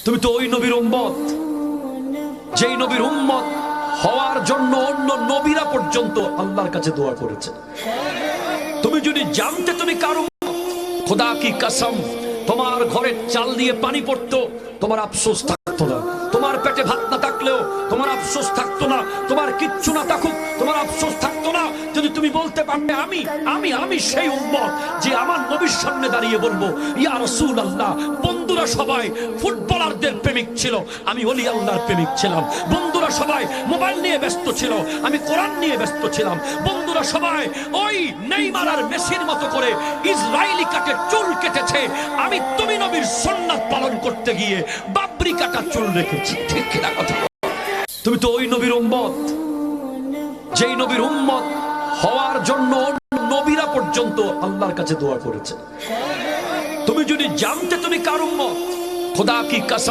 তুমি তো ওই নবীর উম্মত যেই নবীর উম্মত হওয়ার জন্য অন্য নবীরা পর্যন্ত আল্লাহর কাছে দোয়া করেছে। তুমি যদি জানতে তুমি কার উম্মত, খোদা কি কসম, তোমার ঘরের চাল দিয়ে পানি পড়তো, তোমার আফসোস থাকতো না। তোমার পেটে ভাত না থাকলেও তোমার আফসোস থাকতো না। তোমার কিচ্ছু না থাকুক, তোমার আফসোস থাকতো না যদি তুমি বলতে পারবে আমি আমি আমি সেই উম্মত যে আমার নবীর সামনে দাঁড়িয়ে বলবো ইয়া রাসূলুল্লাহ। বন্ধুরা সবাই ফুটবলারদের প্রেমিক ছিল, আমি ওলি আল্লাহর প্রেমিক ছিলাম। বন্ধুরা সবাই মোবাইল নিয়ে ব্যস্ত ছিল, আমি কোরআন নিয়ে ব্যস্ত ছিলাম। বন্ধুরা সবাই ওই নেইমার আর মেসির মতো করে ইসরায়েলি কাটে চুল কেটেছে, আমি তুমি নবীর সুন্নাত পালন করতে গিয়ে বাবরি কাটা চুল রেখেছি। ঠিক কিনা কথা? তুমি তো ওই নবীর উম্মত যেই নবীর উম্মত হওয়ার জন্য নবীরা পর্যন্ত আল্লাহর কাছে দোয়া করেছে। তুমি যদি জানতে তুমি কার উম্মত, খোদা কি কসম,